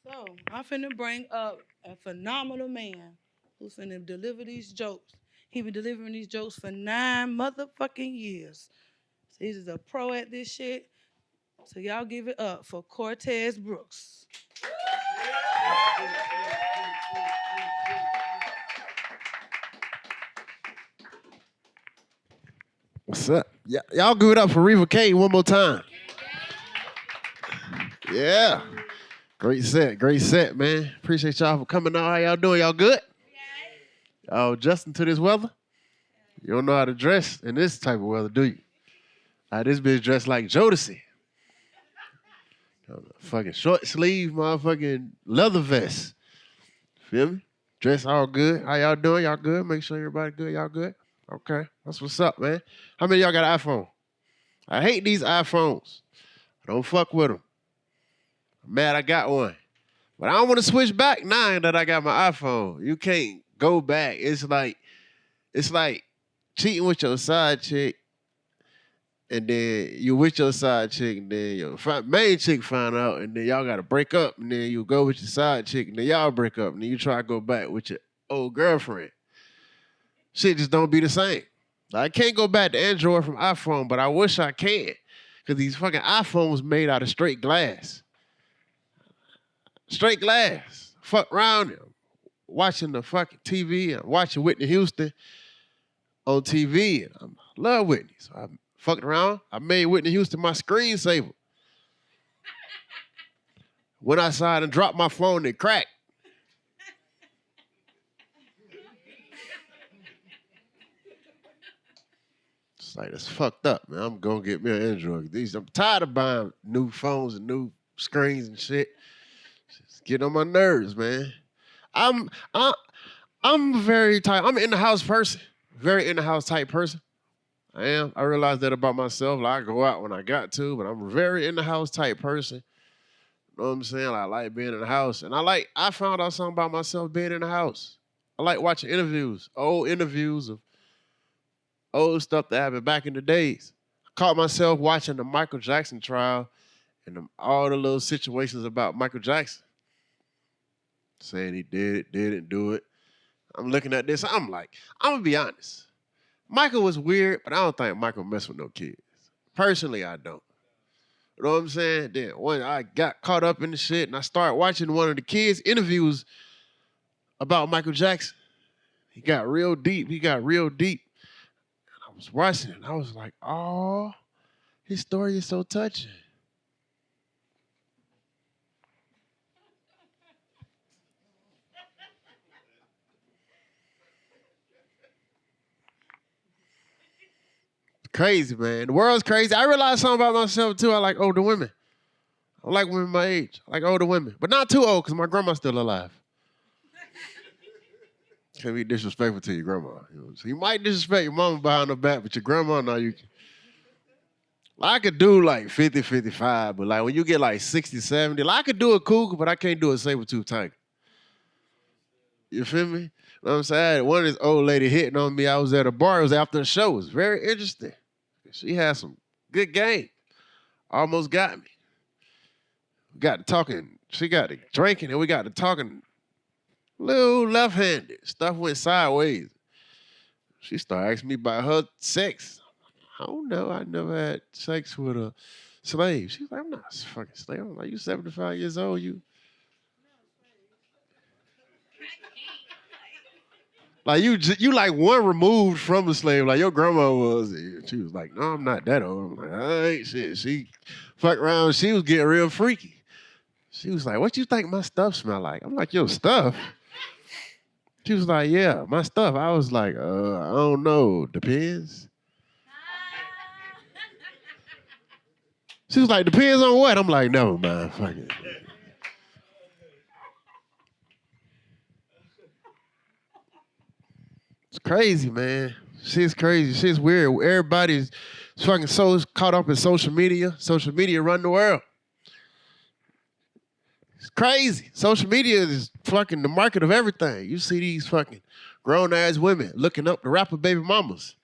So I'm finna bring up a phenomenal man who's finna deliver these jokes. He been delivering these jokes for 9 years. So he's a pro at this shit. So y'all give it up for Cortez Brooks. What's up? Y'all give it up for Reva K one more time. Yeah. Great set, man. Appreciate y'all for coming out. How y'all doing? Y'all good? Y'all adjusting to this weather? You don't know how to dress in this type of weather, do you? This bitch dressed like Jodeci. Fucking short sleeve, motherfucking leather vest. Feel me? Dress all good. How y'all doing? Y'all good? Make sure everybody good. Y'all good? Okay. That's what's up, man. How many of y'all got an iPhone? I hate these iPhones. I don't fuck with them. I'm mad I got one. But I don't want to switch back now that I got my iPhone. You can't go back. It's like cheating with your side chick, and then you with your side chick, and then your main chick find out, and then y'all gotta break up, and then you go with your side chick, and then y'all break up, and then you try to go back with your old girlfriend. Shit just don't be the same. I can't go back to Android from iPhone, but I wish I can. Because these fucking iPhones made out of straight glass. Straight glass. Fuck around watching the fucking TV and watching Whitney Houston on TV. And I love Whitney. So I fucked around. I made Whitney Houston my screensaver. Went outside and dropped my phone and cracked. It's like, it's fucked up, man. I'm gonna get me an Android. I'm tired of buying new phones and new screens and shit. Just get on my nerves, man. I'm I, I'm very tight. I'm an in the house person. Very in the house type person. I am. I realize that about myself. Like, I go out when I got to, but I'm a very in the house type person. You know what I'm saying? I like being in the house. And I found out something about myself being in the house. I like watching old interviews of old stuff that happened back in the days. I caught myself watching the Michael Jackson trial and all the little situations about Michael Jackson. Saying he did it, didn't do it. I'm looking at this, I'm like, I'm gonna be honest. Michael was weird, but I don't think Michael messed with no kids. Personally, I don't. You know what I'm saying? Then when I got caught up in the shit and I started watching one of the kids' interviews about Michael Jackson, he got real deep. I was watching it and I was like, oh, his story is so touching. Crazy, man. The world's crazy. I realized something about myself too. I like older women. I like women my age. I like older women. But not too old, because my grandma's still alive. Can't be disrespectful to your grandma. So you might disrespect your mama behind her back, but your grandma, now you can. I could do like 50, 55, but like when you get like 60, 70, like I could do a cougar, but I can't do a saber-tooth tiger. You feel me? You know what I'm saying? One of this old lady hitting on me. I was at a bar. It was after the show. It was very interesting. She had some good game. Almost got me. We got to talking. She got to drinking, and we got to talking little left-handed. Stuff went sideways. She started asking me about her sex. I don't know. I never had sex with a slave. She's like, I'm not a fucking slave. I'm like, you 75 years old, you. Like you like one removed from a slave, like your grandma was. She was like, no, I'm not that old. I'm like, all right, shit. She fucked around. She was getting real freaky. She was like, what you think my stuff smell like? I'm like, your stuff? She was like, yeah, my stuff. I was like, I don't know. Depends. She was like, depends on what? I'm like, never mind. Fuck it. It's crazy, man. Shit's crazy. Shit's weird. Everybody's fucking so caught up in social media. Social media run the world. It's crazy. Social media is fucking the market of everything. You see these fucking grown-ass women looking up to rapper baby mamas.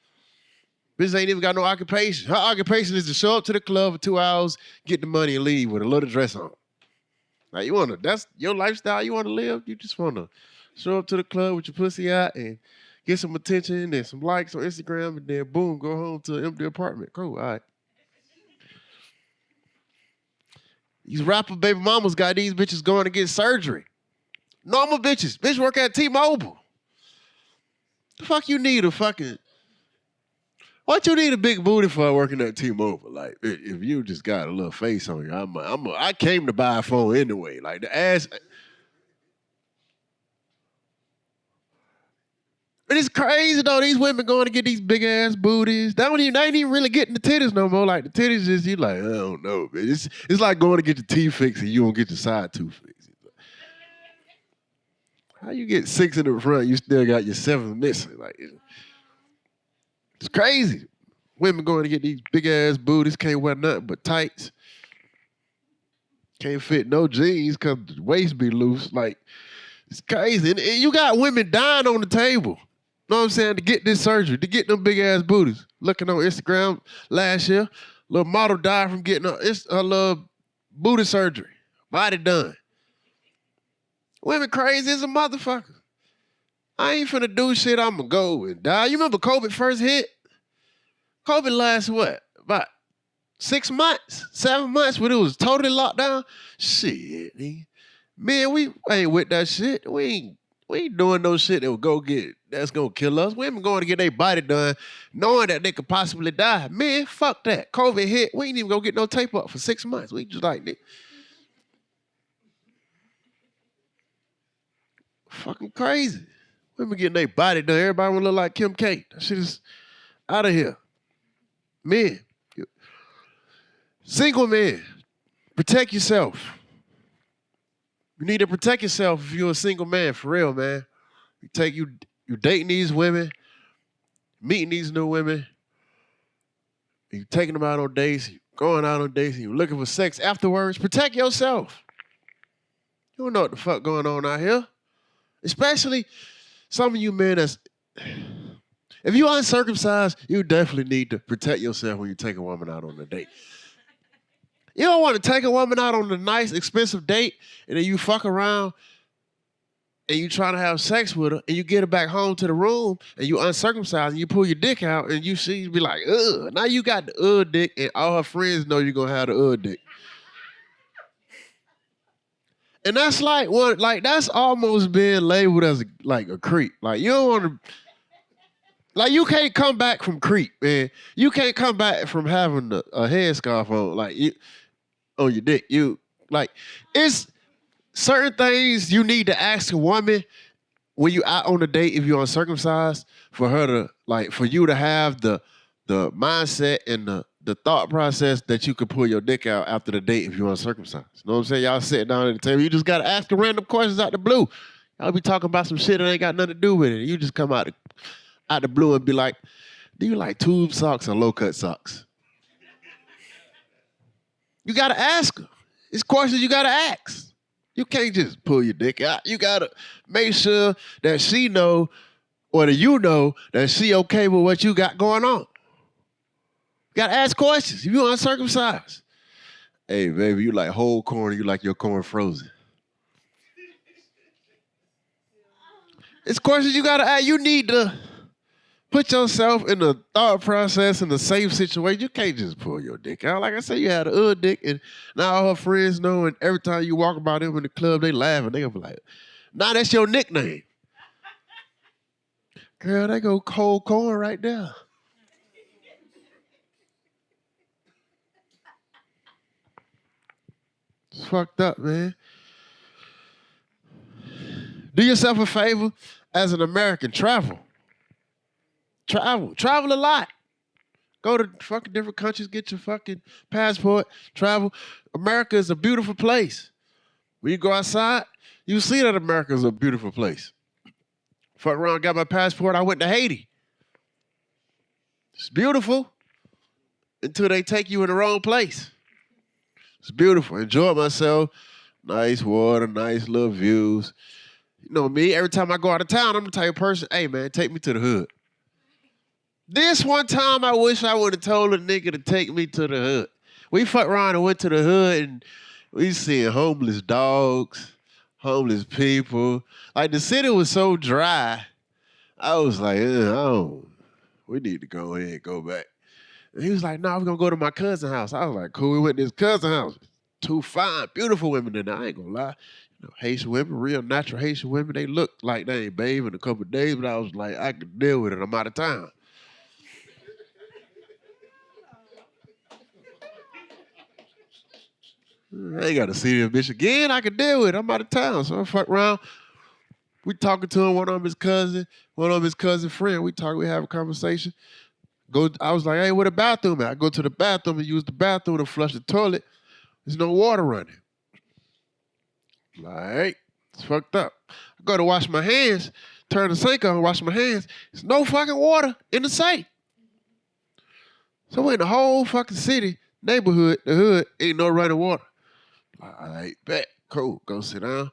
Bitch ain't even got no occupation. Her occupation is to show up to the club for 2 hours, get the money, and leave with a little dress on. Like that's your lifestyle you wanna live. You just wanna show up to the club with your pussy out and get some attention and some likes on Instagram and then boom, go home to an empty apartment. Cool, all right. These rapper baby mamas got these bitches going to get surgery. Normal bitches. Bitch work at T-Mobile. The fuck you need a fucking... What you need a big booty for working at T-Mobile? Like, if you just got a little face on you, I came to buy a phone anyway. Like, the ass... But it's crazy, though. These women going to get these big-ass booties. They ain't even really getting the titties no more. Like, the titties just, you like, I don't know, man. It's like going to get your teeth fixed and you don't get your side tooth fixed. How you get 6 in the front, you still got your 7th missing? Like, it's crazy. Women going to get these big-ass booties, can't wear nothing but tights. Can't fit no jeans because the waist be loose. Like, it's crazy. And you got women dying on the table. Know what I'm saying? To get this surgery, to get them big-ass booties. Looking on Instagram last year, little model died from getting a little booty surgery. Body done. Women crazy as a motherfucker. I ain't finna do shit, I'ma go and die. You remember COVID first hit? COVID last what? About 6 months, 7 months when it was totally locked down? Shit, man, we ain't with that shit. We ain't doing no shit that's gonna kill us. Women going to get their body done knowing that they could possibly die. Man, fuck that. COVID hit, we ain't even gonna get no tape up for 6 months. We just like, nigga. Fucking crazy. Women getting their body done. Everybody wanna look like Kim K. That shit is out of here. Men. Single men. Protect yourself. You need to protect yourself if you're a single man, for real, man. You dating these women, meeting these new women, you taking them out on dates, you going out on dates, and you looking for sex afterwards. Protect yourself. You don't know what the fuck going on out here. Especially some of you men that's... If you uncircumcised, you definitely need to protect yourself when you take a woman out on a date. You don't want to take a woman out on a nice, expensive date, and then you fuck around and you trying to have sex with her, and you get her back home to the room, and you uncircumcised, and you pull your dick out, and you be like, ugh. Now you got the dick, and all her friends know you're going to have the dick. And that's that's almost being labeled as a creep. Like, you don't want to... Like, you can't come back from creep, man. You can't come back from having a headscarf on, on your dick. It's certain things you need to ask a woman when you out on a date if you're uncircumcised for her to, for you to have the mindset and the thought process that you could pull your dick out after the date if you're uncircumcised. You know what I'm saying? Y'all sitting down at the table, you just got to ask the random questions out the blue. Y'all be talking about some shit that ain't got nothing to do with it. You just come out the blue and be like, do you like tube socks or low-cut socks? You got to ask her. It's questions you got to ask. You can't just pull your dick out. You got to make sure that she know or that you know that she okay with what you got going on. You got to ask questions. If you uncircumcised. Hey, baby, you like whole corn or you like your corn frozen? It's questions you got to ask. You need to put yourself in the thought process in a safe situation. You can't just pull your dick out. Like I said, you had a dick, and now all her friends know, and every time you walk about them in the club, they laugh, and they gonna be like, nah, that's your nickname. Girl, they go cold corn right there. It's fucked up, man. Do yourself a favor as an American. Travel a lot. Go to fucking different countries, get your fucking passport, travel. America is a beautiful place. When you go outside, you see that America is a beautiful place. Fuck around, got my passport, I went to Haiti. It's beautiful until they take you in the wrong place. It's beautiful. Enjoyed myself. Nice water, nice little views. You know me, every time I go out of town, I'm the type of person, hey man, take me to the hood. This one time, I wish I would have told a nigga to take me to the hood. We fucked around and went to the hood, and We seeing homeless dogs, homeless people. Like the city was so dry. I was like, we need to go ahead and go back. And he was like, no, we're gonna go to my cousin's house. I was like, cool. We went to his cousin's house. Two fine, beautiful women in there. I ain't gonna lie. Haitian women, real natural Haitian women, they look like they ain't bathed in a couple of days, but I was like, I could deal with it. I'm out of town. I ain't got to see this bitch again. I can deal with it. I'm out of town. So I fuck around. We talking to him, one of his cousin friend. We have a conversation. I was like, hey, where the bathroom at? I go to the bathroom and use the bathroom to flush the toilet. There's no water running. Like, it's fucked up. I go to wash my hands, turn the sink on, wash my hands. There's no fucking water in the sink. So we're in the whole fucking city, neighborhood, the hood, ain't no running water. Like, bet, cool, go sit down.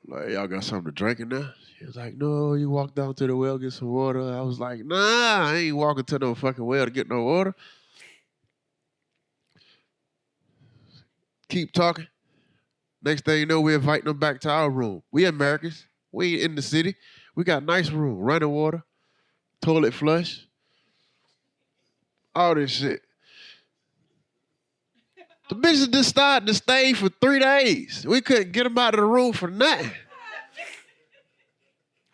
Like, y'all got something to drink in there? He was like, no, you walk down to the well, get some water. I was like, nah, I ain't walking to no fucking well to get no water. Keep talking. Next thing you know, we're inviting them back to our room. We Americans. We ain't in the city. We got a nice room, running water, toilet flush, all this shit. The bitches decided to stay for 3 days. We couldn't get them out of the room for nothing.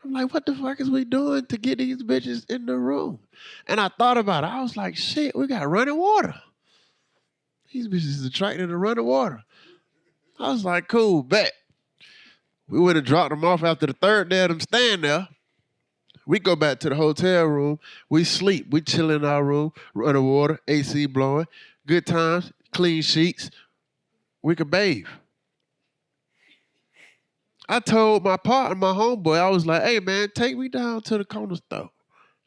I'm like, what the fuck is we doing to get these bitches in the room? And I thought about it. I was like, shit, we got running water. These bitches is attracted to running water. I was like, cool, bet. We would have dropped them off after the third day of them staying there. We go back to the hotel room. We sleep. We chill in our room, running water, AC blowing, good times, clean sheets. We could bathe. I told my partner, my homeboy, I was like, hey, man, take me down to the corner store.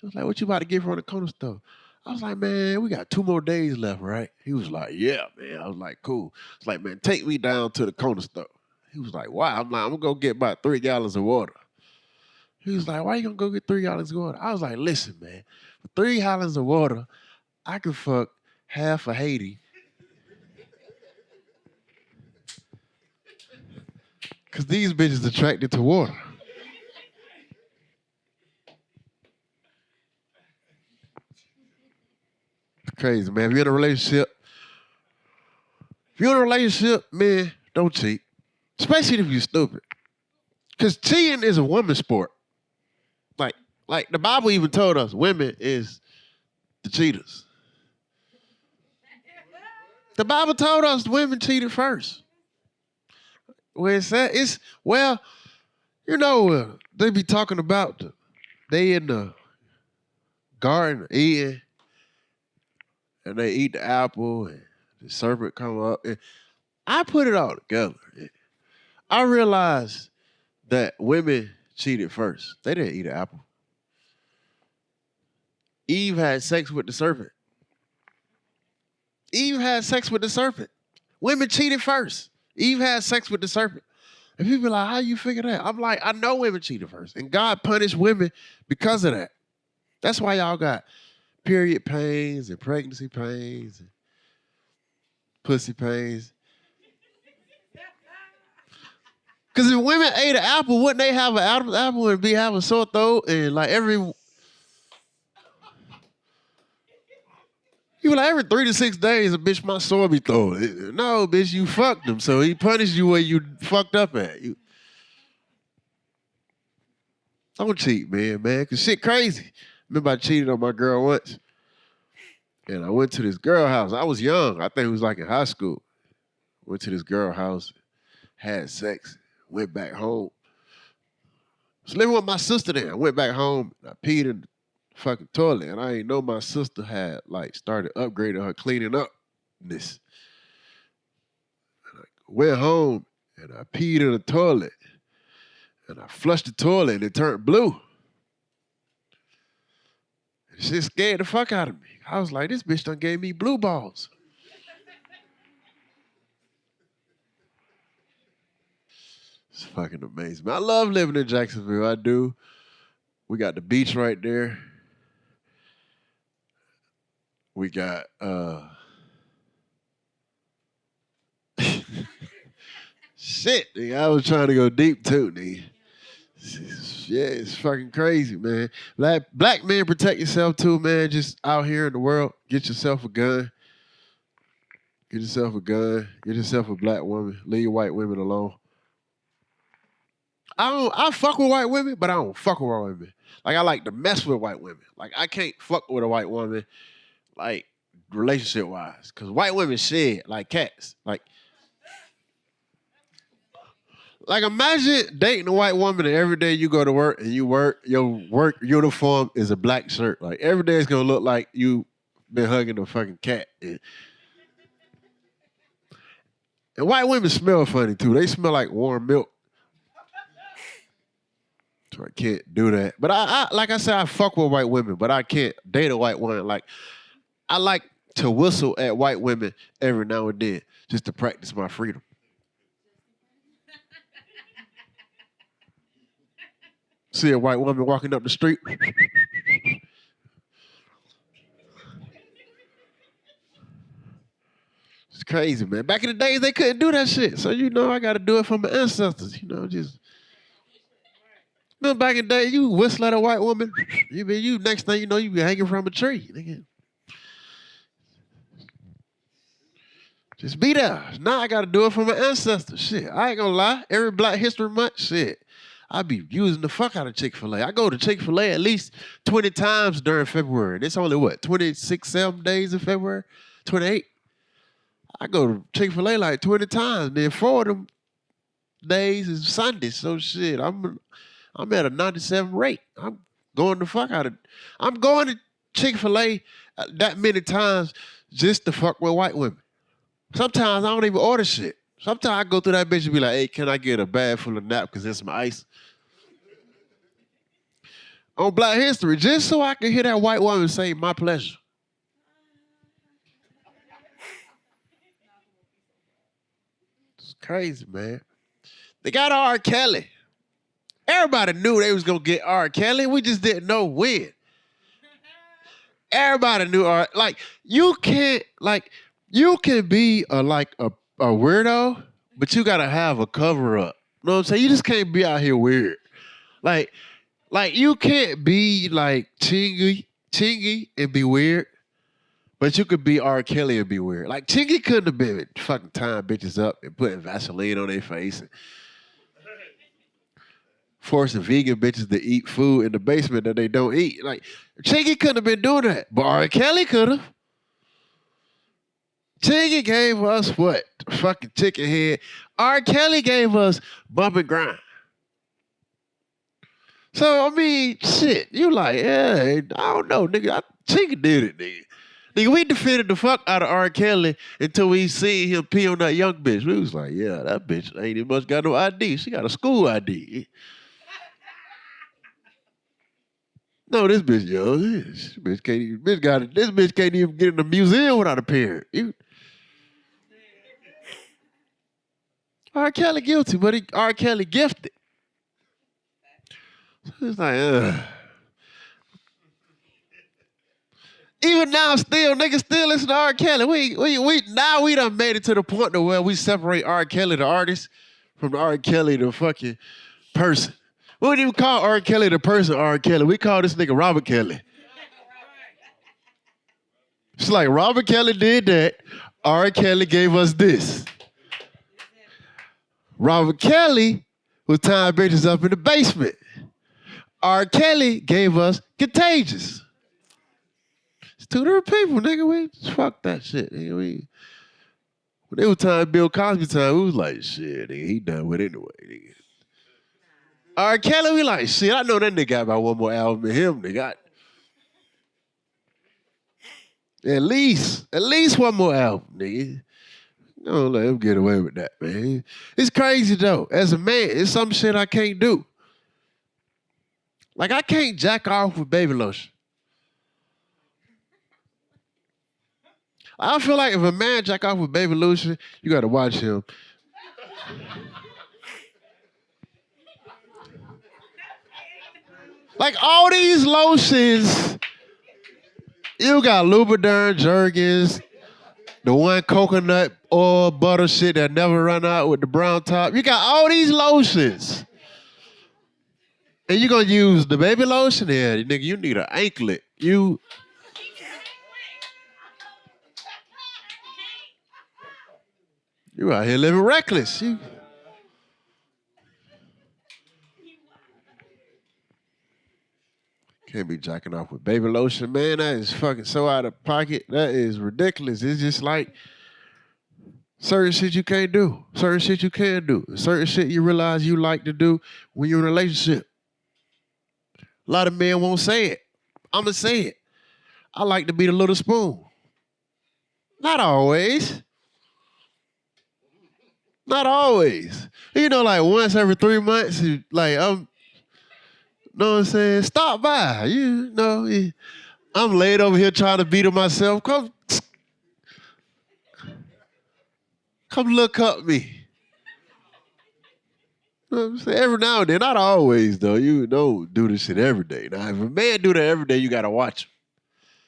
He was like, what you about to get from the corner store? I was like, man, we got 2 more days left, right? He was like, yeah, man. I was like, cool. It's like, man, take me down to the corner store. He was like, why? I'm like, I'm going to go get about 3 gallons of water. He was like, why you going to go get 3 gallons of water? I was like, listen, man, for 3 gallons of water, I could fuck half of Haiti. Because these bitches attracted to water. It's crazy, man. If you're in a relationship, man, don't cheat. Especially if you're stupid. Because cheating is a woman's sport. Like the Bible even told us women is the cheaters. The Bible told us women cheated first. Where it's at, they be talking about they in the garden eating and they eat the apple and the serpent come up. And I put it all together. I realized that women cheated first. They didn't eat an apple. Eve had sex with the serpent. Eve had sex with the serpent. Women cheated first. Eve had sex with the serpent. And people are like, how you figure that? I'm like, I know women cheated first. And God punished women because of that. That's why y'all got period pains and pregnancy pains and pussy pains. Because if women ate an apple, wouldn't they have an apple and be having sore throat and like you were like, every 3 to 6 days, a bitch, my sore be throwing. No, bitch, you fucked him. So he punished you where you fucked up at. Don't cheat, man. Because shit crazy. Remember I cheated on my girl once. And I went to this girl house. I was young. I think it was like in high school. Went to this girl house, had sex, went back home. I was living with my sister then. I went back home. I peed in the fucking toilet. And I didn't know my sister had like started upgrading her cleaning up this. And I went home and I peed in the toilet. And I flushed the toilet and it turned blue. And shit scared the fuck out of me. I was like, this bitch done gave me blue balls. It's fucking amazing. I love living in Jacksonville. I do. We got the beach right there. We got Shit, nigga. I was trying to go deep too, nigga. Yeah, it's fucking crazy, man. Black men, protect yourself too, man. Just out here in the world, get yourself a gun. Get yourself a gun. Get yourself a black woman. Leave white women alone. I fuck with white women, but I don't fuck with white women. Like I like to mess with white women. Like I can't fuck with a white woman, like relationship wise, because white women shed like cats. Like imagine dating a white woman and every day you go to work and you work, your work uniform is a black shirt. Like every day it's gonna look like you been hugging a fucking cat. And white women smell funny too. They smell like warm milk. So I can't do that. But I like I said, I fuck with white women, but I can't date a white woman. Like I like to whistle at white women every now and then just to practice my freedom. See a white woman walking up the street. It's crazy, man. Back in the days, they couldn't do that shit. So, I got to do it for my ancestors. Just. Back in the day, you whistle at a white woman, you next thing you know, you be hanging from a tree. Nigga. Just be there. Now I got to do it for my ancestors. Shit, I ain't gonna lie. Every Black History Month, shit, I be using the fuck out of Chick-fil-A. I go to Chick-fil-A at least 20 times during February. It's only, 26, 7 days in February? 28? I go to Chick-fil-A like 20 times. Then 4 of them days is Sundays. So shit, I'm at a 97 rate. I'm going the fuck out of I'm going to Chick-fil-A that many times just to fuck with white women. Sometimes I don't even order shit. Sometimes I go through that bitch and be like, hey, can I get a bag full of napkins and some ice? On Black History, just so I can hear that white woman say, my pleasure. It's crazy, man. They got R. Kelly. Everybody knew they was going to get R. Kelly. We just didn't know when. Everybody knew R. Like, you can be a weirdo, but you got to have a cover up. You know what I'm saying? You just can't be out here weird. Like you can't be like Chingy and be weird, but you could be R. Kelly and be weird. Like Chingy couldn't have been fucking tying bitches up and putting Vaseline on their face and forcing vegan bitches to eat food in the basement that they don't eat. Like Chingy couldn't have been doing that, but R. Kelly could have. Chingy gave us what? Fucking chicken head. R. Kelly gave us bump and grind. So, I mean, shit, you like, yeah, I don't know, nigga. Chingy did it, nigga. Nigga, we defended the fuck out of R. Kelly until we seen him pee on that young bitch. We was like, yeah, that bitch ain't even much got no ID. She got a school ID. No, this bitch young. This bitch can't even get in the museum without a parent. R. Kelly guilty, but R. Kelly gifted. So it's like, even now, still, niggas still listen to R. Kelly. We done made it to the point to where we separate R. Kelly, the artist, from the R. Kelly, the fucking person. We don't even call R. Kelly the person R. Kelly. We call this nigga Robert Kelly. It's like Robert Kelly did that. R. Kelly gave us this. Robert Kelly was tying bitches up in the basement. R. Kelly gave us Contagious. It's two different people, nigga. We fuck that shit, nigga. When they were tying Bill Cosby time, we was like, shit, nigga, he done with it anyway, nigga. R. Kelly, we like, shit, I know that nigga got about one more album than him, nigga. At least one more album, nigga. No, let him get away with that, man. It's crazy, though. As a man, it's some shit I can't do. Like, I can't jack off with baby lotion. I feel like if a man jack off with baby lotion, you got to watch him. Like, all these lotions, you got Lubriderm, Jergens, The one coconut oil butter shit that never run out with the brown top. You got all these lotions. And you gonna use the baby lotion? Yeah, nigga, you need an anklet. You out here living reckless. You can't be jacking off with baby lotion, man. That is fucking so out of pocket. That is ridiculous. It's just like certain shit you can't do. Certain shit you can do. Certain shit you realize you like to do when you're in a relationship. A lot of men won't say it. I'ma say it. I like to be the little spoon. Not always. Not always. You know, like once every 3 months, like I'm know what I'm saying? Stop by. You know, I'm laid over here trying to beat it myself. Come look up me. You know what I'm saying? Every now and then, not always though. You don't do this shit every day. Now, if a man do that every day, you gotta watch him.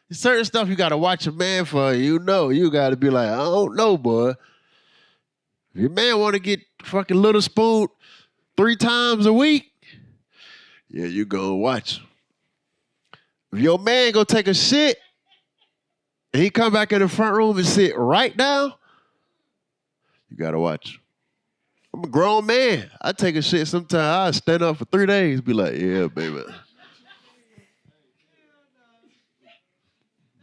There's certain stuff you gotta watch a man for. You know, you gotta be like, I don't know, boy. If your man wanna get fucking little spoon 3 times a week, yeah, you go watch him. If your man go take a shit and he come back in the front room and sit right down, you gotta watch him. I'm a grown man. I take a shit sometimes. I stand up for 3 days, be like, yeah, baby.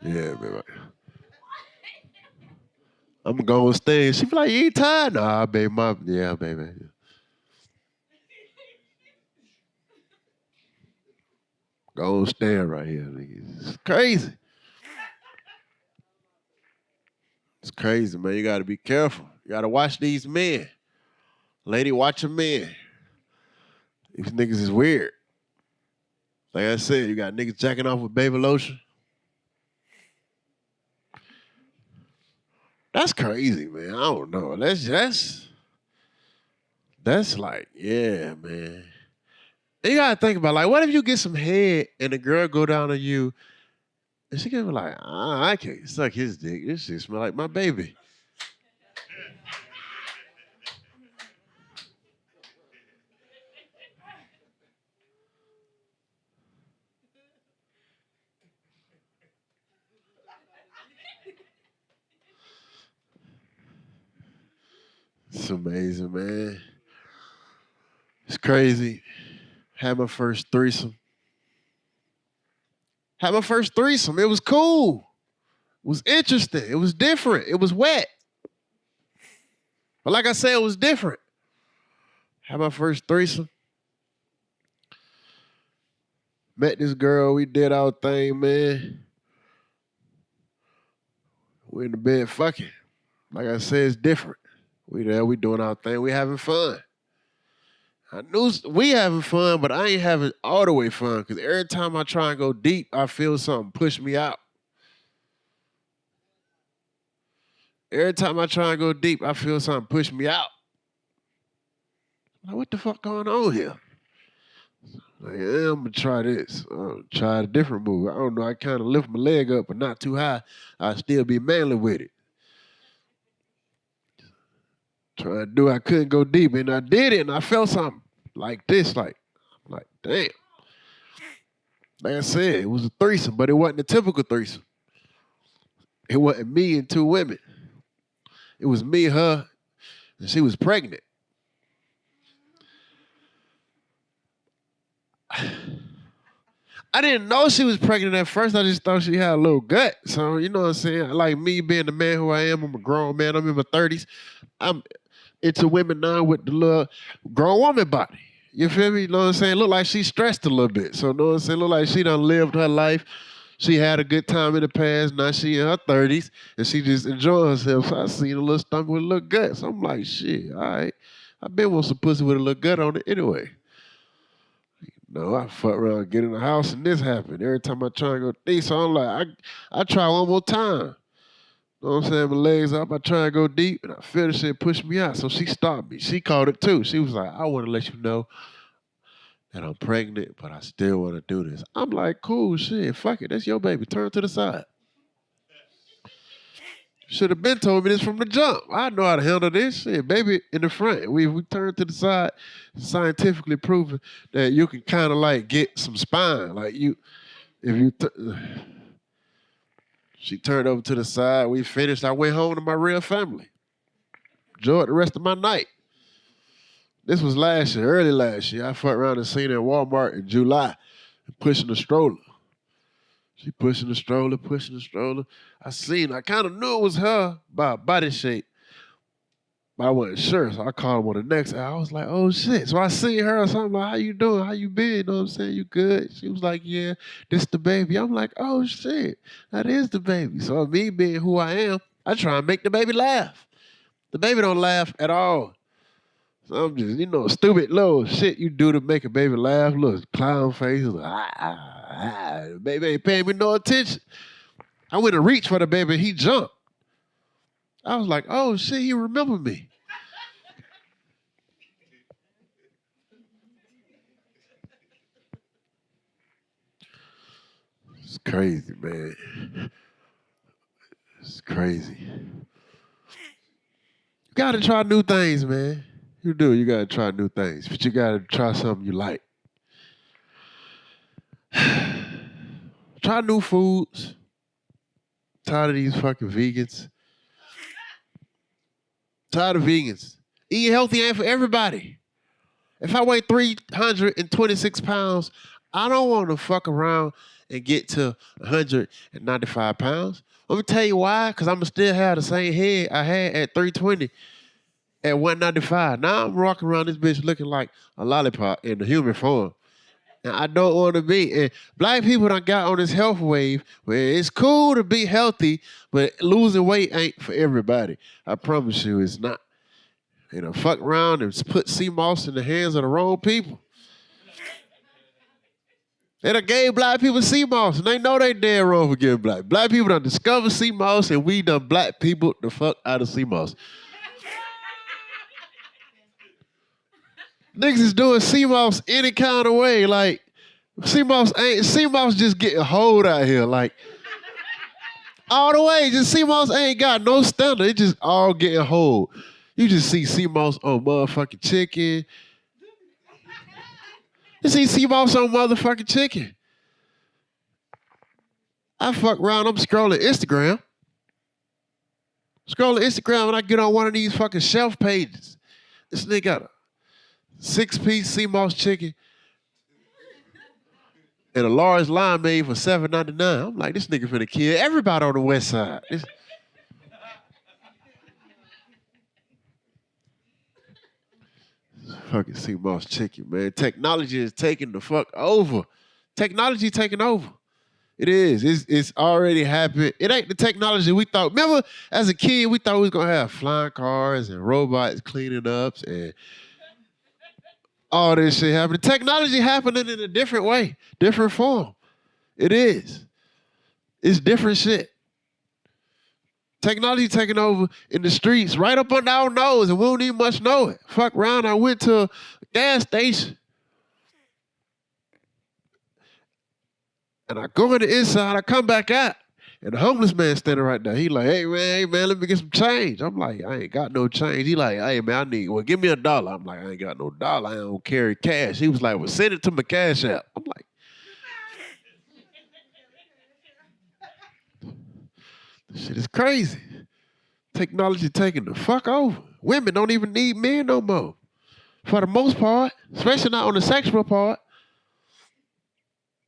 Yeah, baby. I'm gonna go on stage. She be like, you ain't tired? Nah, baby, yeah, baby. Go on stand right here, nigga. It's crazy. It's crazy, man. You gotta be careful. You gotta watch these men. Lady, watch a man. These niggas is weird. Like I said, you got niggas jacking off with baby lotion. That's crazy, man. I don't know. That's like, yeah, man. And you gotta think about like, what if you get some head and the girl go down on you and she can be like, I can't suck his dick. This shit smell like my baby. It's amazing, man. It's crazy. Had my first threesome. It was cool. It was interesting. It was different. It was wet. But like I said, it was different. Had my first threesome. Met this girl. We did our thing, man. We in the bed fucking. Like I said, it's different. We there. We doing our thing. We having fun. I knew we having fun, but I ain't having all the way fun because every time I try and go deep, I feel something push me out. Every time I try and go deep, I feel something push me out. Like, what the fuck going on here? Like, yeah, I'm gonna try this. Try a different move. I don't know. I kind of lift my leg up, but not too high. I still be manly with it. Trying to do. I couldn't go deep, and I did it, and I felt something like this. Like damn. Like I said, it was a threesome, but it wasn't a typical threesome. It wasn't me and 2 women. It was me, her, and she was pregnant. I didn't know she was pregnant at first. I just thought she had a little gut. So, you know what I'm saying? Like me being the man who I am, I'm a grown man. I'm in my 30s. I'm into women now with the little grown woman body. You feel me? You know what I'm saying? Look like she stressed a little bit. So, you know what I'm saying? Look like she done lived her life. She had a good time in the past. Now she in her 30s and she just enjoying herself. So I seen a little stomach with a little gut. So I'm like, shit, all right. I been want some pussy with a little gut on it anyway. No, I fuck around, get in the house, and this happened. Every time I try and go deep, so I'm like, I try one more time. You know what I'm saying? My legs up, I try and go deep, and I feel the shit push me out. So she stopped me. She called it too. She was like, I want to let you know that I'm pregnant, but I still want to do this. I'm like, cool, shit, fuck it. That's your baby. Turn to the side. Should have been told me this from the jump. I know how to handle this shit. Baby in the front. We turn to the side, scientifically proven that you can kind of like get some spine. Like you, if you, she turned over to the side. We finished. I went home to my real family. Enjoyed the rest of my night. This was last year, early last year. I fucked around and seen her at Walmart in July, pushing the stroller. She pushing the stroller, pushing the stroller. I kind of knew it was her by her body shape, but I wasn't sure. So I called her on the next hour. I was like, oh shit. So I seen her, so I'm like, how you doing? How you been? You know what I'm saying? You good? She was like, yeah, this the baby. I'm like, oh shit, that is the baby. So me being who I am, I try and make the baby laugh. The baby don't laugh at all. So I'm just, stupid little shit you do to make a baby laugh, little clown face, like, The baby ain't paying me no attention. I went to reach for the baby, he jumped. I was like, oh shit, he remembered me. It's crazy, man. It's crazy. You gotta try new things, man. You do, you gotta try new things. But you gotta try something you like. Try new foods. Tired of these fucking vegans. Tired of vegans. Eating healthy ain't for everybody. If I weigh 326 pounds, I don't want to fuck around and get to 195 pounds. Let me tell you why, because I'm going to still have the same head I had at 320 at 195. Now I'm walking around this bitch looking like a lollipop in the human form. And I don't want to be. And black people done got on this health wave where it's cool to be healthy, but losing weight ain't for everybody. I promise you it's not. They done fuck around and put sea moss in the hands of the wrong people. They done gave black people sea moss, and they know they dead wrong for giving black. Black people done discovered sea moss, and we done black people the fuck out of sea moss. Niggas is doing sea moss any kind of way. Like, sea moss just getting hold out here. Like, all the way, just sea moss ain't got no standard. It just all getting hold. You just see sea moss on motherfucking chicken. You see sea moss on motherfucking chicken. I fuck around, I'm scrolling Instagram. And I get on one of these fucking shelf pages. This nigga got a 6-piece sea moss chicken and a large limeade for $7.99. I'm like, this nigga finna kill everybody on the west side. Fucking sea moss chicken, man. Technology is taking the fuck over. Technology taking over. It is. It's already happened. It ain't the technology we thought. Remember, as a kid, we thought we was gonna have flying cars and robots cleaning up and all this shit happening. Technology happening in a different way, different form. It is. It's different shit. Technology taking over in the streets, right up under our nose, and we don't even much know it. Fuck around, I went to a gas station. And I go in the inside, I come back out, and the homeless man standing right there. He like, hey man, let me get some change. I'm like, I ain't got no change. He like, hey man, give me $1. I'm like, I ain't got no dollar. I don't carry cash. He was like, well, send it to my Cash App. I'm like, this shit is crazy. Technology taking the fuck over. Women don't even need men no more. For the most part, especially not on the sexual part.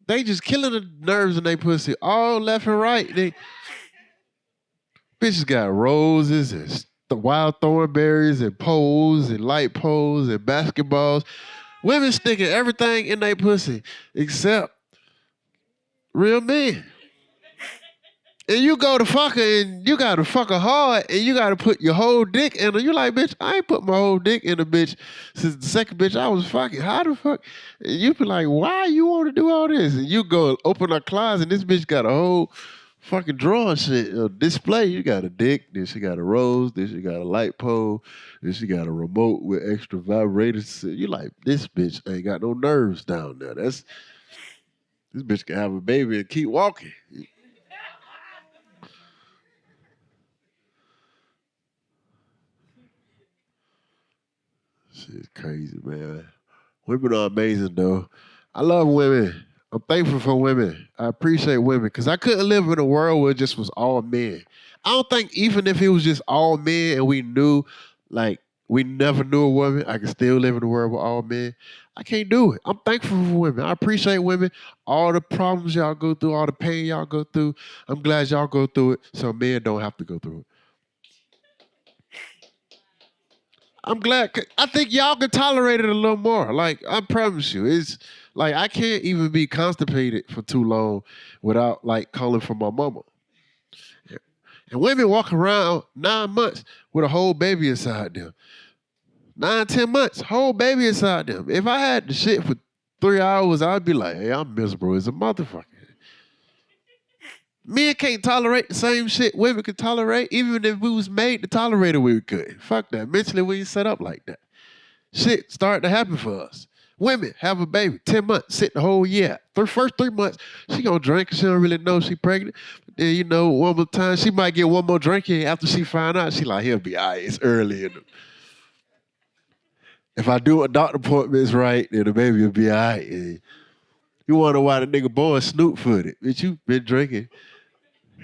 They just killing the nerves in their pussy all left and right. Bitches got roses and the wild thornberries and poles and light poles and basketballs. Women sticking everything in their pussy except real men. And you go to fuck her and you gotta fuck her hard and you gotta put your whole dick in her. You like, bitch, I ain't put my whole dick in a bitch since the second bitch I was fucking. How the fuck? And you be like, why you wanna do all this? And you go open her closet and this bitch got a whole fucking drawer shit display. You got a dick, then she got a rose, then she got a light pole, then she got a remote with extra vibrators. You like, this bitch ain't got no nerves down there. This bitch can have a baby and keep walking. Shit's crazy, man. Women are amazing, though. I love women. I'm thankful for women. I appreciate women because I couldn't live in a world where it just was all men. I don't think even if it was just all men and we knew, like, we never knew a woman, I could still live in a world with all men. I can't do it. I'm thankful for women. I appreciate women. All the problems y'all go through, all the pain y'all go through. I'm glad y'all go through it so men don't have to go through it. I'm glad. I think y'all can tolerate it a little more. Like I promise you, it's like I can't even be constipated for too long without like calling for my mama. And women walk around 9 months with a whole baby inside them. 9, 10 months, whole baby inside them. If I had the shit for 3 hours, I'd be like, hey, I'm miserable as a motherfucker. Men can't tolerate the same shit women can tolerate, even if we was made to tolerate it, we could. Fuck that. Mentally, we ain't set up like that. Shit starting to happen for us. Women have a baby, 10 months, sit the whole year. The first 3 months, she gonna drink because she don't really know she pregnant. But then, one more time, she might get one more drink in after she find out. She like, he'll be all right, it's early. If I do a doctor appointments right, then the baby will be all right. And you wonder why the nigga born snoot-footed. Bitch, you been drinking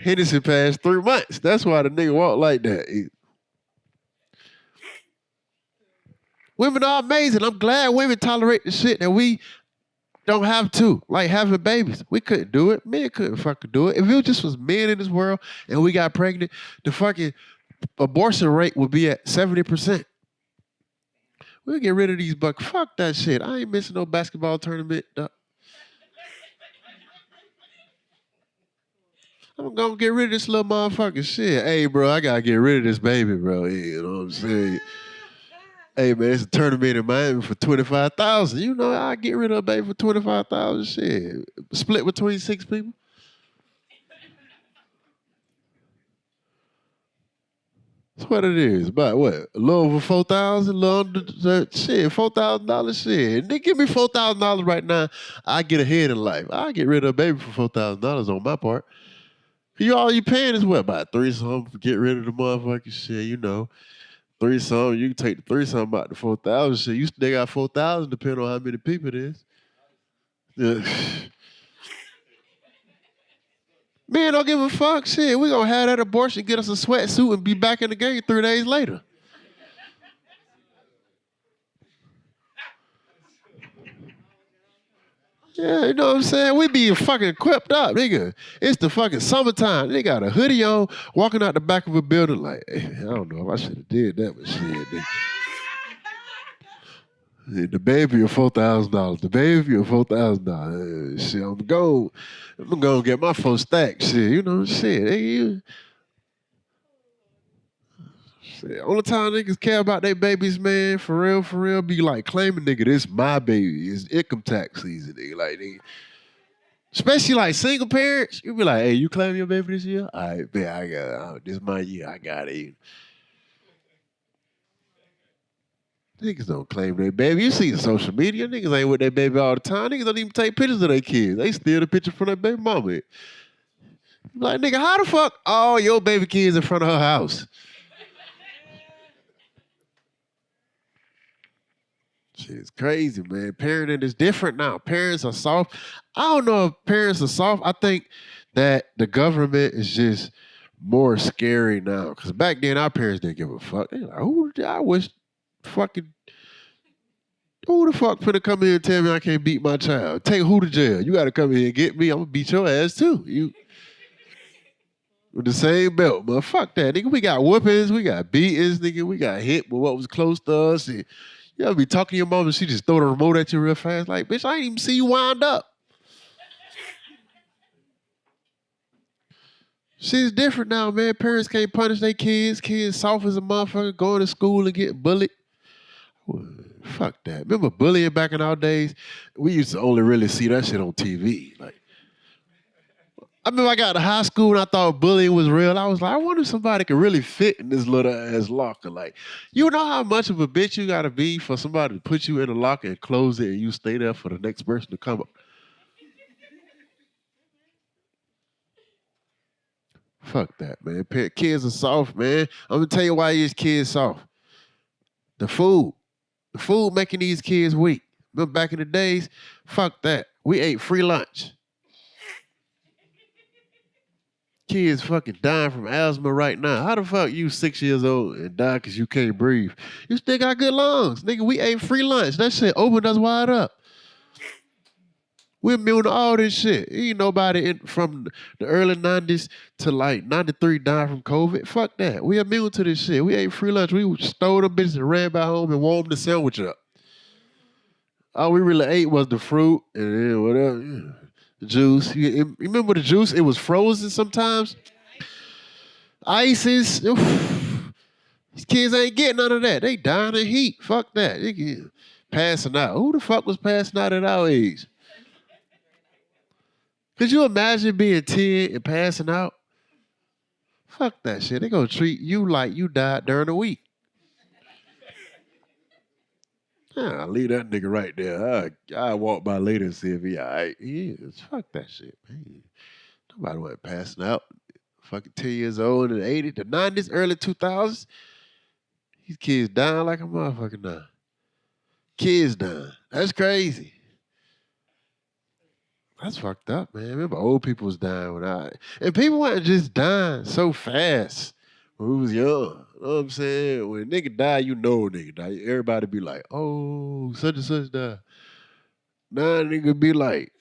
Hennessy past 3 months. That's why the nigga walk like that. Women are amazing. I'm glad women tolerate the shit that we don't have to. Like having babies. We couldn't do it. Men couldn't fucking do it. If it just was men in this world and we got pregnant, the fucking abortion rate would be at 70%. We'll get rid of these bucks. Fuck that shit. I ain't missing no basketball tournament. I'm gonna get rid of this little motherfucking shit. Hey, bro, I gotta get rid of this baby, bro. You know what I'm saying? Hey, man, it's a tournament in Miami for 25,000. I get rid of a baby for 25,000. Shit, split between 6 people. That's what it is. About what? A little over 4,000. Little under shit. $4,000. Shit. They give me $4,000 right now. I get ahead in life. I get rid of a baby for $4,000 on my part. All you paying is what? About 3 something. Get rid of the motherfucking shit. 3 something. You can take the 3 something out the 4,000 shit. You still got 4,000 depending on how many people it is. Yeah. Man, don't give a fuck. Shit, we gonna have that abortion, get us a sweatsuit, and be back in the game 3 days later. Yeah, you know what I'm saying? We be fucking equipped up, nigga. It's the fucking summertime. They got a hoodie on, walking out the back of a building like, hey, I don't know if I should have did that, but shit, nigga. The baby of $4,000. The baby of $4,000. Shit, I'm gonna get my 4 stacks. Shit, shit. Shit. Only time niggas care about their babies, man, for real, be like claiming, nigga, this my baby. It's income tax season, nigga. Like, nigga. Especially like single parents, you be like, hey, you claim your baby this year? All right, man, I got it. This my year. I got it. Niggas don't claim their baby. You see the social media, niggas ain't with their baby all the time. Niggas don't even take pictures of their kids. They steal the picture from their baby mama. Like, nigga, how the fuck all your baby kids in front of her house? Shit's crazy, man. Parenting is different now. Parents are soft. I don't know if parents are soft. I think that the government is just more scary now. Because back then, our parents didn't give a fuck. They like, I wish fucking, who the fuck finna come here and tell me I can't beat my child? Take who to jail? You got to come here and get me. I'm going to beat your ass too. You with the same belt, but fuck that, nigga. We got whoopings, we got beatings, nigga. We got hit with what was close to us. And you ever be talking to your mom and she just throw the remote at you real fast? Like, bitch, I ain't even see you wind up. Shit's different now, man. Parents can't punish their kids. Kids soft as a motherfucker, going to school and getting bullied. Well, fuck that. Remember bullying back in our days? We used to only really see that shit on TV. Like, I remember I got to high school and I thought bullying was real. I was like, I wonder if somebody could really fit in this little ass locker. Like, you know how much of a bitch you gotta be for somebody to put you in a locker and close it and you stay there for the next person to come up? Fuck that, man. Kids are soft, man. I'm gonna tell you why these kids soft. The food. The food making these kids weak. Remember back in the days? Fuck that. We ate free lunch. Kids fucking dying from asthma right now. How the fuck you 6 years old and die because you can't breathe? You still got good lungs. Nigga, we ate free lunch. That shit opened us wide up. We're immune to all this shit. Ain't nobody from the early 90s to like 93 dying from COVID. Fuck that. We immune to this shit. We ate free lunch. We stole them bitches and ran back home and warmed the sandwich up. All we really ate was the fruit and then whatever. Yeah. The juice. You remember the juice? It was frozen sometimes. Ices. Oof. These kids ain't getting none of that. They dying in heat. Fuck that. They get passing out. Who the fuck was passing out at our age? Could you imagine being 10 and passing out? Fuck that shit. They gonna treat you like you died during the week. I'll leave that nigga right there. I walk by later and see if he all right. He is. Fuck that shit, man. Nobody went passing out. Fucking 10 years old in the 80s, the 90s, early 2000s. These kids dying like a motherfucker now. Kids dying. That's crazy. That's fucked up, man. Remember old people was dying and people weren't just dying so fast when we was young. You know what I'm saying? When a nigga die, you know a nigga die. Everybody be like, oh, such and such died. Now a nigga be like,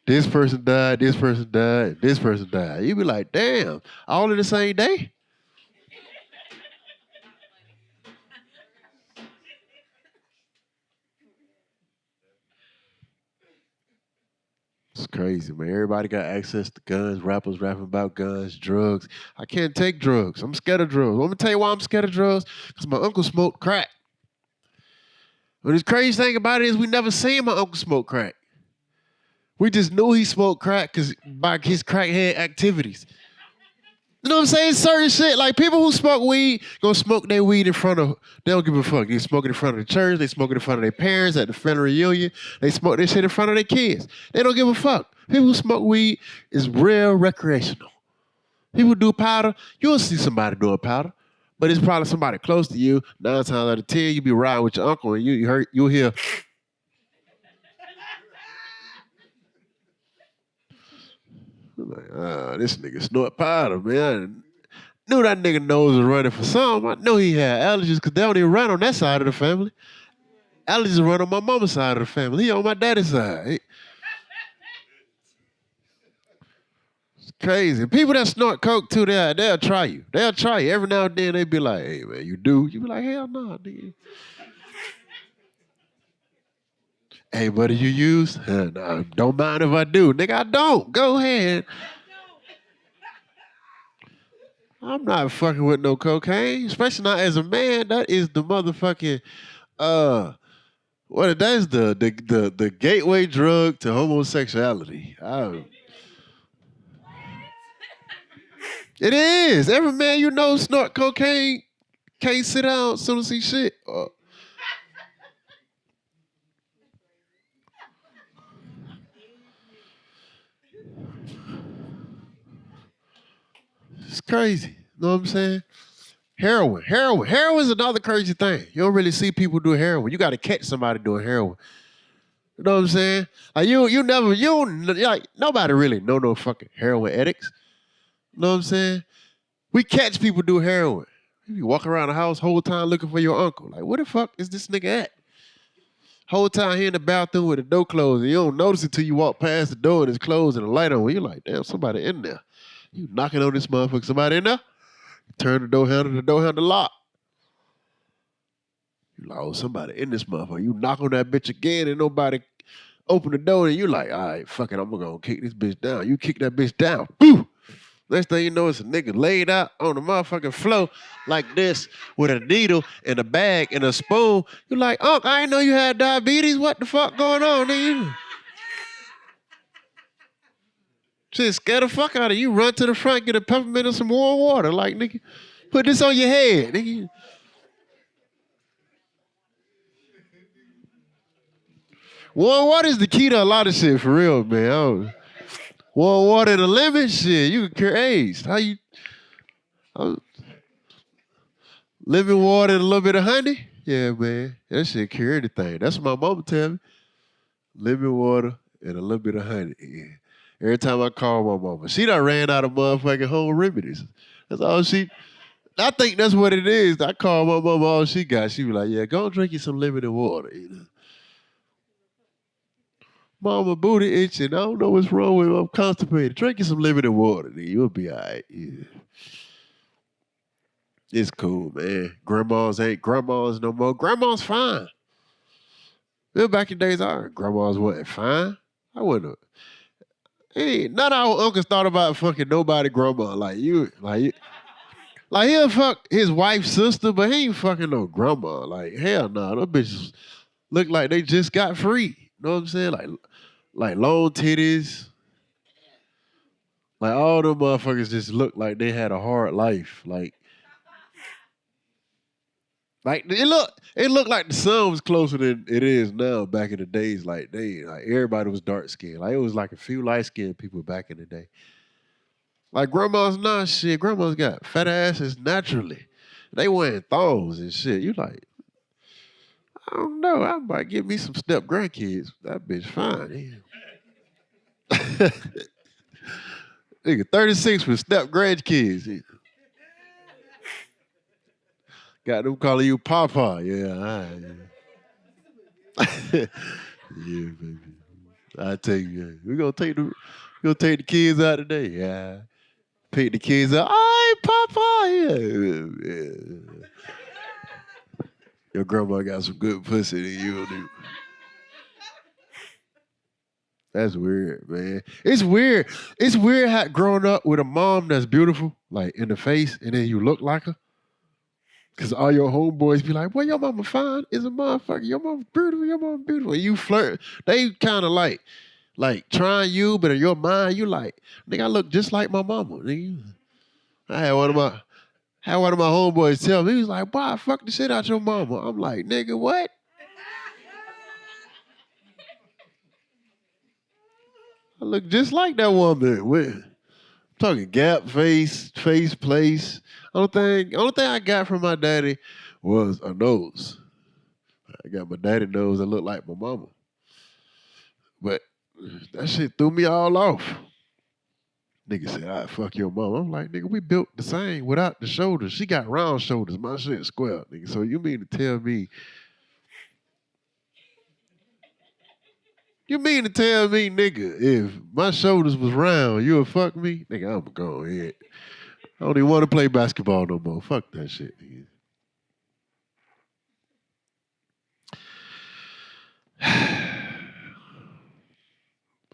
this person died, this person died, this person died. You be like, damn, all in the same day? It's crazy, man. Everybody got access to guns. Rappers rapping about guns, drugs. I can't take drugs. I'm scared of drugs. Let me tell you why I'm scared of drugs. Because my uncle smoked crack. But the crazy thing about it is we never seen my uncle smoke crack. We just knew he smoked crack because by his crackhead activities. You know what I'm saying? Certain shit. Like people who smoke weed, gonna smoke their weed in front of, they don't give a fuck. They smoke it in front of the church, they smoke it in front of their parents at the family reunion, they smoke this shit in front of their kids. They don't give a fuck. People who smoke weed is real recreational. People do powder, you'll see somebody doing powder, but it's probably somebody close to you. 9 times out of 10, you be riding with your uncle and you'll hear, like, this nigga snort powder, man. I knew that nigga nose was running for something. I knew he had allergies because they don't even run on that side of the family. Allergies run on my mama's side of the family. He on my daddy's side. It's crazy. People that snort coke too, they'll try you. They'll try you. Every now and then they be like, hey man, you do? You be like, hell no, nigga. Hey, buddy, you use? Nah, don't mind if I do. Nigga, I don't. Go ahead. I'm not fucking with no cocaine, especially not as a man. That is the motherfucking that is the gateway drug to homosexuality. It is. Every man you know snort cocaine can't sit down as soon as he shit. It's crazy. You know what I'm saying? Heroin. Heroin is another crazy thing. You don't really see people do heroin. You got to catch somebody doing heroin. You know what I'm saying? Like like nobody really know no fucking heroin addicts. You know what I'm saying? We catch people do heroin. You walk around the house whole time looking for your uncle. Like, where the fuck is this nigga at? Whole time he in the bathroom with the door closed, and you don't notice it till you walk past the door and it's closed and the light on. You're like, damn, somebody in there. You knocking on this motherfucker, somebody in there? Turn the door handle lock. You like, oh, somebody in this motherfucker. You knock on that bitch again and nobody open the door and you like, all right, fuck it, I'm gonna kick this bitch down. You kick that bitch down. Boo! Next thing you know, it's a nigga laid out on the motherfucking floor like this with a needle and a bag and a spoon. You like, Unc, I didn't know you had diabetes. What the fuck going on, nigga? Shit, scare the fuck out of you. Run to the front, get a peppermint and some warm water. Like, nigga, put this on your head, nigga. Warm water is the key to a lot of shit, for real, man. Warm water and a lemon, shit, you can cure AIDS. How you... lemon water and a little bit of honey? Yeah, man. That shit cure anything. That's what my mama tell me. Lemon water and a little bit of honey. Yeah. Every time I call my mama, she done ran out of motherfucking home remedies. That's all she. I think that's what it is. I call my mama, all she got. She be like, "Yeah, go drink you some lemon and water." You know, mama booty itching. I don't know what's wrong with me. I'm constipated. Drink you some lemon and water, then you'll be all right. Yeah. It's cool, man. Grandmas ain't grandmas no more. Grandma's fine. Remember back in the days, our grandmas wasn't fine. I wouldn't. Hey, none of our uncles thought about fucking nobody grandma like you. Like he'll fuck his wife's sister, but he ain't fucking no grandma. Like hell no, those bitches look like they just got free. You know what I'm saying? Like long titties. Like all them motherfuckers just look like they had a hard life. Like it looked like the sun was closer than it is now back in the days. Like everybody was dark skinned. Like it was like a few light skinned people back in the day. Like grandma's not shit. Grandma's got fat asses naturally. They wearing thongs and shit. You like, I don't know. I might give me some step grandkids. That bitch fine. Yeah. Nigga, 36 with step grandkids. Yeah. Got them calling you Papa. Yeah, all right, yeah. Yeah, baby. I take you. We gonna take the kids out today. Yeah. Pick the kids up. Hey, Papa. Yeah. Yeah. Your grandma got some good pussy than you do. That's weird, man. It's weird. It's weird how growing up with a mom that's beautiful, like in the face, and then you look like her. Cause all your homeboys be like, "Well, your mama fine is a motherfucker. Your mama beautiful. Your mama beautiful." And you flirt. They kind of like trying you, but in your mind, you like, nigga, I look just like my mama. Nigga. I had one of my homeboys tell me, he was like, "Boy, I fuck the shit out your mama." I'm like, nigga, what? I look just like that woman. Talking gap face place. Only thing I got from my daddy was a nose. I got my daddy nose that looked like my mama. But that shit threw me all off. Nigga said, "I fuck your mama." I'm like, nigga, we built the same without the shoulders. She got round shoulders. My shit square, nigga. So you mean to tell me, nigga, if my shoulders was round, you would fuck me? Nigga, I'm going to go ahead. I don't even want to play basketball no more. Fuck that shit, nigga.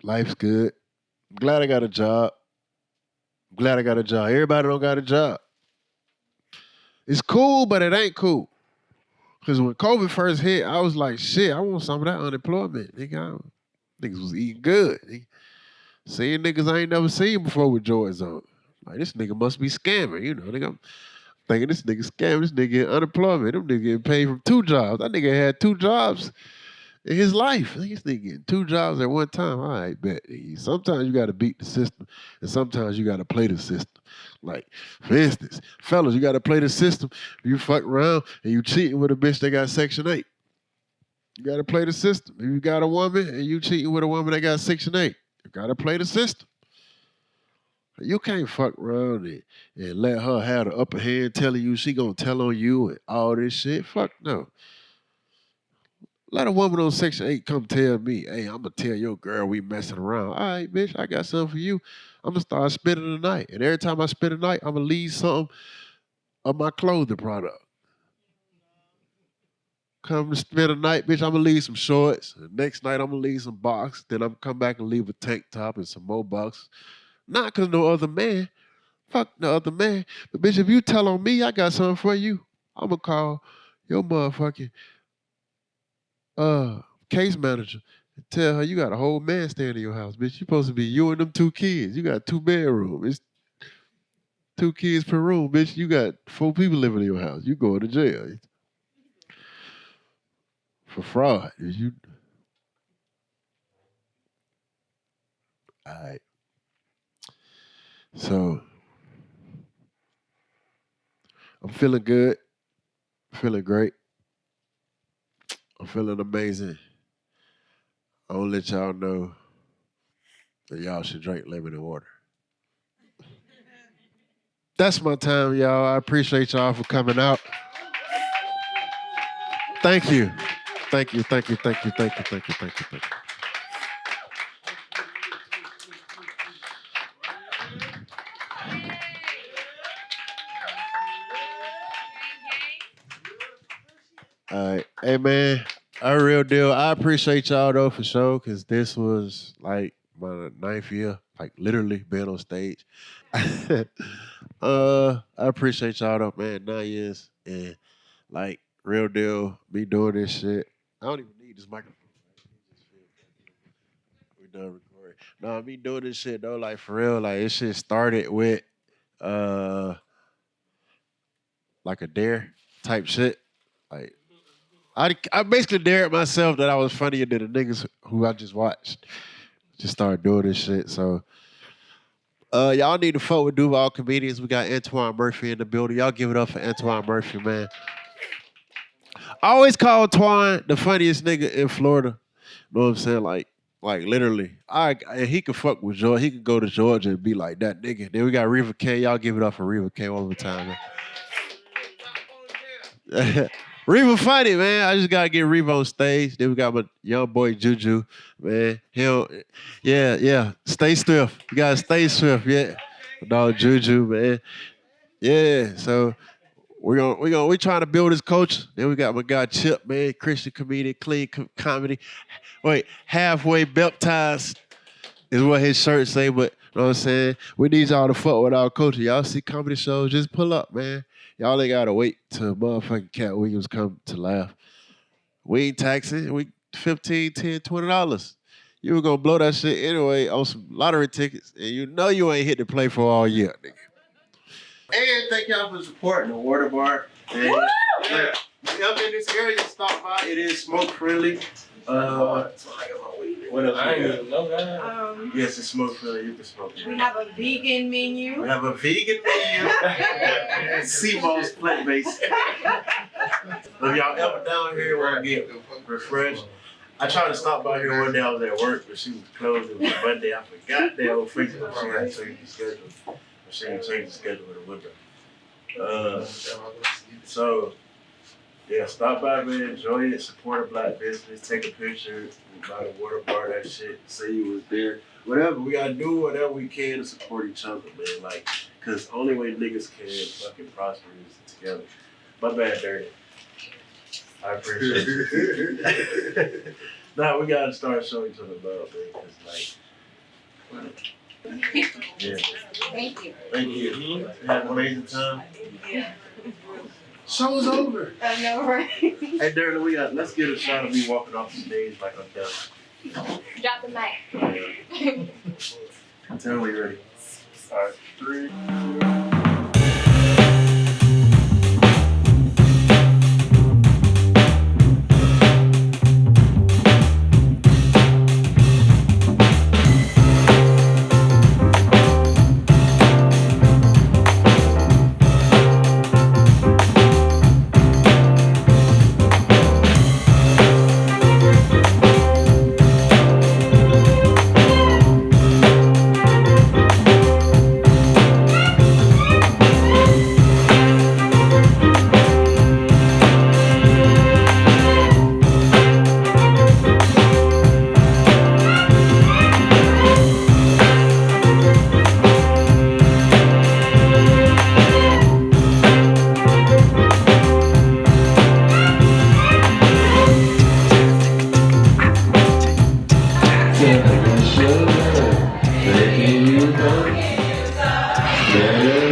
Life's good. I'm glad I got a job. I'm glad I got a job. Everybody don't got a job. It's cool, but it ain't cool. Cause when COVID first hit, I was like, shit, I want some of that unemployment. Niggas was eating good. Nigga. Seeing niggas I ain't never seen before with Jordans on. Like, this nigga must be scamming, you know. Nigga, I'm thinking this nigga scamming, this nigga getting unemployment. Them nigga getting paid from 2 jobs. That nigga had 2 jobs in his life. I think this nigga getting 2 jobs at one time. All right, bet. Sometimes you got to beat the system, and sometimes you got to play the system. Like, for instance, fellas, you got to play the system. You fuck around and you cheating with a bitch that got Section 8. You got to play the system. If you got a woman and you cheating with a woman that got Section 8, you got to play the system. You can't fuck around and let her have the upper hand telling you she gonna tell on you and all this shit. Fuck no. Let a woman on Section 8 come tell me, hey, I'm gonna tell your girl we messing around. All right, bitch, I got something for you. I'm gonna start spending the night. And every time I spend the night, I'm gonna leave something of my clothing product. Come to spend the night, bitch, I'm gonna leave some shorts. The next night, I'm gonna leave some box. Then I'm gonna come back and leave a tank top and some more box. Not because no other man. Fuck the other man. But bitch, if you tell on me, I got something for you. I'm gonna call your motherfucking uh case manager and tell her you got a whole man staying in your house, bitch. You supposed to be you and them 2 kids. You got 2 bedrooms. It's 2 kids per room, bitch. You got 4 people living in your house. You going to jail for fraud. You all right. So I'm feeling good, feeling great. I'm feeling amazing. I want to let y'all know that y'all should drink lemon and water. That's my time, y'all. I appreciate y'all for coming out. Thank you. Thank you, thank you, thank you, thank you, thank you, thank you, thank you. All right. Hey, man, a real deal. I appreciate y'all, though, for sure, because this was like my ninth year, like literally being on stage. I appreciate y'all, though, man. 9 years. And like, real deal, me doing this shit. I don't even need this microphone. We done recording. No, me doing this shit, though, like, for real, like, this shit started with, uh, like a dare type shit. Like, I basically dared myself that I was funnier than the niggas who I just watched. Just started doing this shit. So y'all need to fuck with Duval comedians. We got Antoine Murphy in the building. Y'all give it up for Antoine Murphy, man. I always call Twine the funniest nigga in Florida. You know what I'm saying? Like literally. He could fuck with Georgia. He could go to Georgia and be like that nigga. Then we got Reva K. Y'all give it up for Reva K one more time, man. Reva funny, man. I just gotta get Reva on stage. Then we got my young boy Juju, man. Yeah. Stay swift. You gotta stay swift, yeah. Dog Juju, man. Yeah. So we trying to build his culture. Then we got my guy Chip, man, Christian comedian, clean comedy. Wait, halfway baptized is what his shirt say, but you know what I'm saying? We need y'all to fuck with our culture. Y'all see comedy shows, just pull up, man. Y'all ain't gotta wait till motherfucking Cat Williams come to laugh. We ain't taxing. We $15, $10, $20. You were gonna blow that shit anyway on some lottery tickets, and you know you ain't hit the play for all year, nigga. And thank y'all for supporting the water bar. And yeah, up in this area, stop by. It is smoke friendly. What else? I didn't even know that. Yes, it's smoke friendly. You can smoke it. We have a vegan menu. We have a vegan menu. Seamo's plant based. If y'all ever down here want to get refreshed, I tried to stop by here one day. I was at work, but she was closed. It was Monday. I forgot that on Facebook. She had to change the schedule. She had to change the schedule with the window. So. Yeah, stop by, man. Enjoy it. Support a black business. Take a picture. Buy the water bar, that shit. Say you was there. Whatever. We gotta do whatever we can to support each other, man. Like, cause only way niggas can fucking prosper is together. My bad, Durden. I appreciate it. Nah, we gotta start showing each other love, man. Cause like, yeah. Thank you. Thank you. You had an amazing time. Yeah. Show's over. I know, right? Hey, Durden, let's get a shot of me walking off the stage like I'm done. Drop the mic. Tell me ready. All right, 3. Yeah.